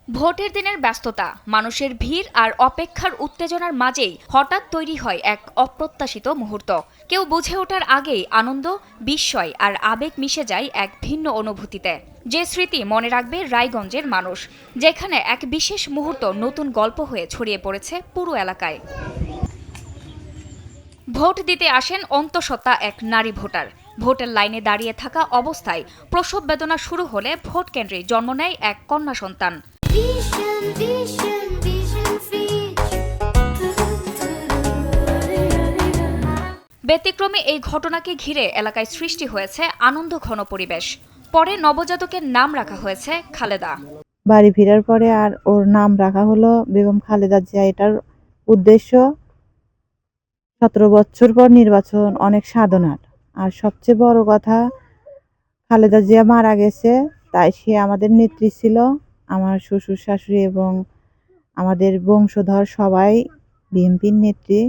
ভোটের দিনের ব্যস্ততা, মানুষের ভিড় আর অপেক্ষার উত্তেজনার মাঝেই হঠাৎ তৈরি হয় এক অপ্রত্যাশিত মুহূর্ত। কেউ বুঝে ওঠার আগেই আনন্দ, বিস্ময় আর আবেগ মিশে যায় এক ভিন্ন অনুভূতিতে। যে স্মৃতি মনে রাখবে রায়গঞ্জের মানুষ, যেখানে এক বিশেষ মুহূর্ত নতুন গল্প হয়ে ছড়িয়ে পড়েছে পুরো এলাকায়। ভোট দিতে আসেন অন্তঃসত্ত্বা এক নারী ভোটার। ভোটের লাইনে দাঁড়িয়ে থাকা অবস্থায় প্রসব বেদনা শুরু হলে ভোট কেন্দ্রে জন্ম নেয় এক কন্যা সন্তান। ব্যতিক্রমী এই ঘটনাকে ঘিরে এলাকায় সৃষ্টি হয়েছে আনন্দ ঘন পরিবেশ। পরে নবজাতকের নাম রাখা হয়েছে খালেদা। বাড়ি ফেরার পরে আর ওর নাম রাখা হলো বেগম খালেদা জিয়া। এটার উদ্দেশ্য 17 বছর পর নির্বাচন অনেক সাধনার, আর সবচেয়ে বড় কথা খালেদা জিয়া মারা গেছে, তাই সে আমাদের নেত্রী ছিল। আমার শ্বশুর শাশুড়ি এবং আমাদের বংশধর সবাই বিএনপির নেত্রী।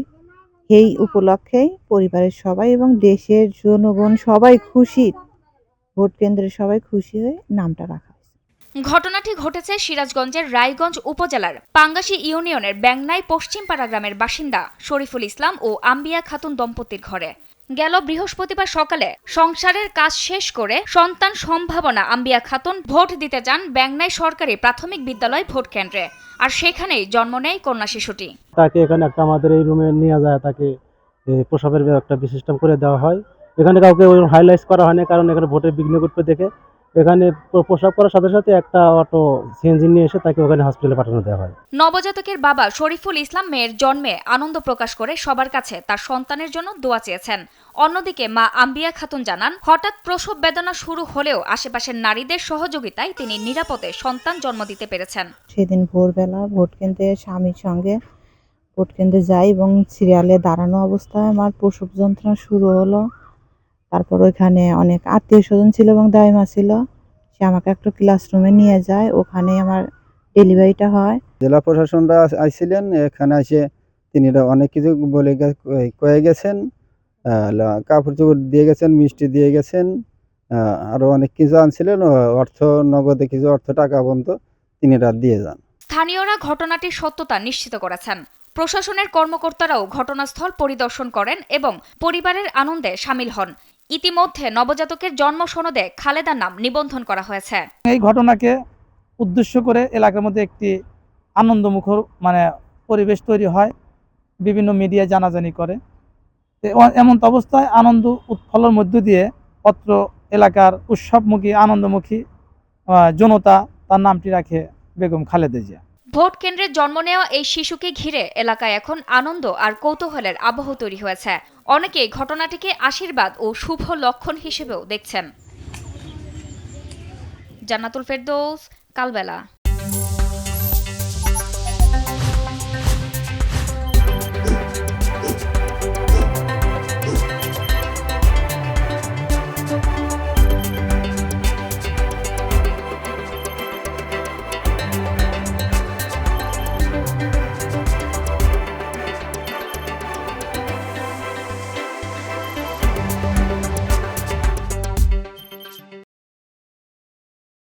এই উপলক্ষেই পরিবারের সবাই এবং দেশের জনগণ সবাই খুশি, ভোট কেন্দ্রের সবাই খুশি হয়ে নামটা রাখা। ঘটনাটি ঘটেছে সিরাজগঞ্জের রায়গঞ্জ উপজেলার পাঙ্গাশী ইউনিয়নের ব্যাংনাই পশ্চিমপাড়া গ্রামের বাসিন্দা শরীফুল ইসলাম ও আম্বিয়া খাতুন দম্পতির ঘরে। গেল বৃহস্পতিবার সকালে সংসারের কাজ শেষ করে সন্তান সম্ভাবনা আম্বিয়া খাতুন ভোট দিতে যান ব্যাংনাই সরকারি প্রাথমিক বিদ্যালয় ভোট কেন্দ্রে, আর সেখানেই জন্ম নেয় কন্যা শিশুটি। তাকে এখানে একটা আমাদের এই রুমে নিয়ে যায়, তাকে প্রসবের একটা সিস্টেম করে দেওয়া হয়। এখানে কাউকে হাইলাইট করা হয়নি, কারণ এখানে ভোটের বিঘ্ন ঘটবে দেখে এখানে প্রসব করার সাথে সাথে একটা অটো সিএনজি নিয়ে এসে তাকে ওখানে হসপিটালে পাঠানো দেওয়া হয়। নবজাতকের বাবা শরীফুল ইসলাম মেয়ের জন্মে আনন্দ প্রকাশ করে সবার কাছে তার সন্তানের জন্য দোয়া চেয়েছেন। অন্যদিকে মা আম্বিয়া খাতুন জানান, হঠাৎ প্রসব বেদনা শুরু হলেও আশেপাশের নারীদের সহযোগিতায় তিনি নিরাপদে সন্তান জন্ম দিতে পেরেছেন। সেদিন ভোরবেলা ভোট কেন্দ্রে স্বামীর সঙ্গে ভোট কেন্দ্রে যাই এবং সিরিয়ালে দাঁড়ানো অবস্থায় আমার প্রসব যন্ত্রণা শুরু হলো। তারপর ওইখানে অনেক আত্মীয় স্বজন ছিল এবং দাইমা ছিল, সে আমাকে একটা ক্লাসরুমে নিয়ে যায়, ওখানে আমার ডেলিভারিটা হয়। জেলা প্রশাসনরা আইছিলেন, এখানে এসে তিনি অনেক কিছু বলে কয়ে গেছেন, কাপড় চোপড় দিয়ে গেছেন, মিষ্টি দিয়ে গেছেন, আরো অনেক কিছু আনছিলেন, অর্থ নগদে কিছু অর্থ টাকা পর্যন্ত তিনি দিয়ে যান। স্থানীয়রা ঘটনাটির সত্যতা নিশ্চিত করেছেন। প্রশাসনের কর্মকর্তারাও ঘটনাস্থল পরিদর্শন করেন এবং পরিবারের আনন্দে সামিল হন। ইতিমধ্যে নবজাতকের জন্ম সনদে খালেদার নাম নিবন্ধন করা হয়েছে। এই ঘটনাকে উদ্দেশ্য করে এলাকার মধ্যে একটি আনন্দমুখর পরিবেশ তৈরি হয়, বিভিন্ন মিডিয়া জানাজানি করে। এমন অবস্থায় আনন্দ উৎফলের মধ্য দিয়ে অত্র এলাকার উৎসবমুখী আনন্দমুখী জনতা তার নামটি রাখে বেগম খালেদা জিয়া। ভোট কেন্দ্রে জন্ম নেওয়া এই শিশুকে ঘিরে এলাকায় এখন আনন্দ আর কৌতূহলের আবহ তৈরি হয়েছে। অনেকেই ঘটনাটিকে আশীর্বাদ ও শুভ লক্ষণ হিসেবেও দেখছেন। জান্নাতুল ফেরদৌস, কালবেলা।